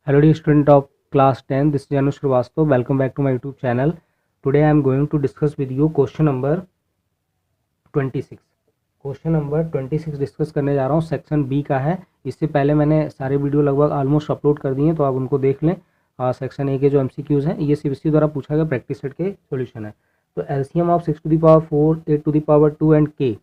Hello dear student of class 10, this is Janu Srivastava. Welcome back to my YouTube channel. Today I am going to discuss with you question number 26. Question number 26 discuss करने जा रहा हूँ, section B का है। इससे पहले मैंने सारे वीडियो लगभग ऑलमोस्ट अपलोड कर दिए हैं, तो आप उनको देख लें। सेक्शन ए के जो एमसीक्यूज़ हैं ये सीबीएसई द्वारा पूछा गया प्रैक्टिस सेट के सॉल्यूशन है। तो LCM of 6 to the power 4, 8 to the power 2 and k,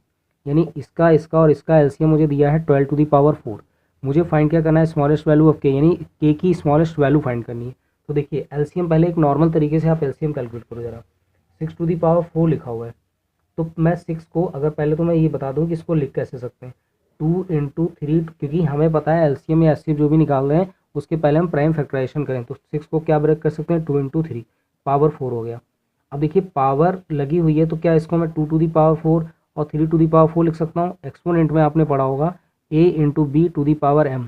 यानी इसका और इसका एलसीएम मुझे दिया है 12 टू द पावर 4। मुझे फाइंड क्या करना है, स्मॉलेस्ट वैल्यू ऑफ के, यानी के की स्मॉलेस्ट वैल्यू फाइंड करनी है। तो देखिए एलसीएम पहले एक नॉर्मल तरीके से आप एलसीएम कैलकुलेट करो जरा। 6 टू दी पावर 4 लिखा हुआ है, तो मैं 6 को, अगर पहले तो मैं ये बता दूं कि इसको लिख कैसे सकते हैं, 2 इंटू 3, क्योंकि हमें पता है एलसीएम या एचसीएफ जो भी निकाल रहे हैं उसके पहले हम प्राइम फैक्टराइजेशन करें। तो 6 को क्या ब्रेक कर सकते हैं, 2 इंटू 3, पावर 4 हो गया। अब देखिए पावर लगी हुई है, तो क्या इसको मैं 2 टू दी पावर 4 और 3 टू दी पावर 4 लिख सकता हूँ। एक्सपोनेंट में आपने पढ़ा होगा a into b to the power m,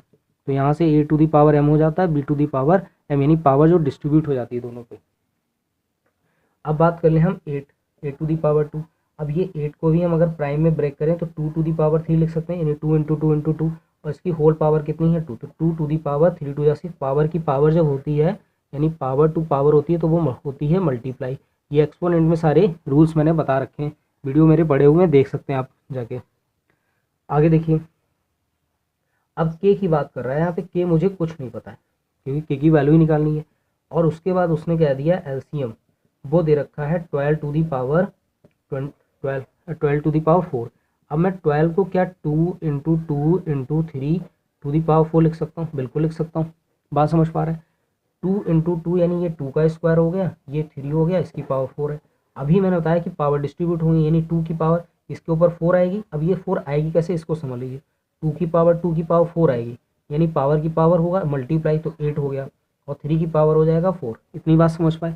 तो यहाँ से a to the power m हो जाता है, b to the power m, यानी पावर जो डिस्ट्रीब्यूट हो जाती है दोनों पे। अब बात कर लें हम 8 टू दी पावर 2। अब ये 8 को भी हम अगर प्राइम में ब्रेक करें तो 2 टू दी पावर 3 लिख सकते हैं, यानी 2 इंटू 2 इंटू 2, और इसकी होल पावर कितनी है 2, तो 2 टू दी पावर 3 टू जैसे पावर की पावर जब होती है, यानी पावर टू पावर होती है, तो वो होती है मल्टीप्लाई। ये एक्सपोनेंट में सारे रूल्स मैंने बता रखे हैं, वीडियो मेरे पड़े हुए हैं, देख सकते हैं आप जाके। आगे देखिए, अब के की बात कर रहा है यहाँ पे, के मुझे कुछ नहीं पता है क्योंकि के की वैल्यू ही निकालनी है। और उसके बाद उसने कह दिया एलसीएम, वो दे रखा है 12 to the power 12 to the power 4। अब मैं 12 को क्या 2 into 2 into 3 to the power 4 लिख सकता हूँ, बिल्कुल लिख सकता हूँ। बात समझ पा रहे हैं, 2 इंटू 2 यानी ये 2 का स्क्वायर हो गया, ये 3 हो गया, इसकी पावर 4 है। अभी मैंने बताया कि पावर डिस्ट्रीब्यूट होंगी, यानी 2 की पावर इसके ऊपर 4 आएगी। अब ये 4 आएगी कैसे, इसको समझ लीजिए। 2 की पावर 4 आएगी, यानी पावर की पावर होगा मल्टीप्लाई, तो 8 हो गया, और 3 की पावर हो जाएगा 4। इतनी बात समझ पाए,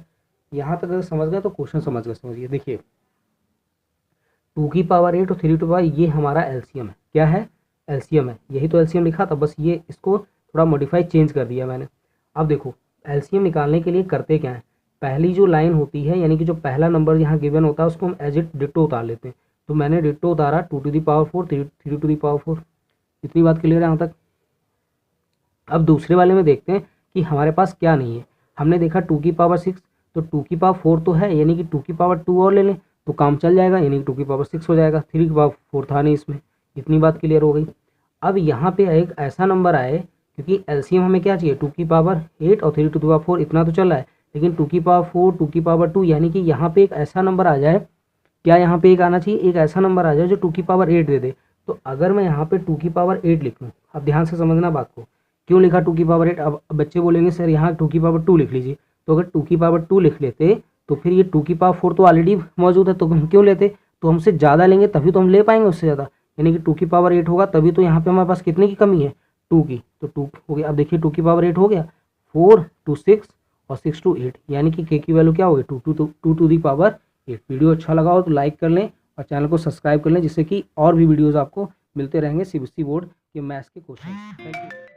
यहाँ तक अगर समझ गए तो क्वेश्चन समझ गए। समझिए, देखिए 2 की पावर 8 और 3 टू पावर, ये हमारा एलसीएम है। क्या है, एलसीएम है, यही तो एलसीएम लिखा था, बस ये इसको थोड़ा मॉडिफाई चेंज कर दिया मैंने। अब देखो एलसीएम निकालने के लिए करते क्या है, पहली जो लाइन होती है, यानी कि जो पहला नंबर यहाँ गिवन होता है उसको हम एज इट डिट्टो उतार लेते हैं। तो मैंने डिट्टो उतारा 2 to the power 4, 3 to the power 4। इतनी बात क्लियर है यहाँ तक। अब दूसरे वाले में देखते हैं कि हमारे पास क्या नहीं है। हमने देखा 2 की पावर 6, तो 2 की पावर 4 तो है, यानी कि 2 की पावर 2 और ले लें तो काम चल जाएगा, यानी कि 2 की पावर 6 हो जाएगा। 3 की पावर 4 था नहीं इसमें। इतनी बात क्लियर हो गई। अब यहाँ पे एक ऐसा नंबर आए, क्योंकि एलसीएम हमें क्या चाहिए, 2 की पावर 8 और 3 टू दी पावर 4, इतना तो चल रहा है, लेकिन 2 की पावर 4, 2 की पावर 2, यानी कि यहाँ पे एक ऐसा नंबर आ जाए। क्या यहाँ पे एक आना चाहिए, एक ऐसा नंबर आ जाए जो 2 की पावर 8 दे दे। तो अगर मैं यहाँ पे 2 की पावर 8 लिख लूँ, अब ध्यान से समझना बात को, क्यों लिखा 2 की पावर 8। अब बच्चे बोलेंगे सर यहाँ 2 की पावर 2 लिख लीजिए, तो अगर 2 की पावर 2 लिख लेते तो फिर ये 2 की पावर 4 तो ऑलरेडी मौजूद है, तो हम क्यों लेते, तो हमसे ज़्यादा लेंगे तभी तो हम ले पाएंगे उससे ज़्यादा, यानी कि 2 की पावर 8 होगा तभी। तो यहाँ पे हमारे पास कितने की कमी है, 2 की, तो 2 हो गया। अब देखिए 2 की पावर 8 हो गया, 4 टू 6 और 6 टू 8, यानी कि के की वैल्यू क्या होगी, 2 टू दी पावर 8। वीडियो अच्छा लगा हो तो लाइक कर लें और चैनल को सब्सक्राइब कर लें, जिससे कि और भी वीडियोज़ आपको मिलते रहेंगे सीबीएसई बोर्ड के मैथ्स के क्वेश्चन। Thank you.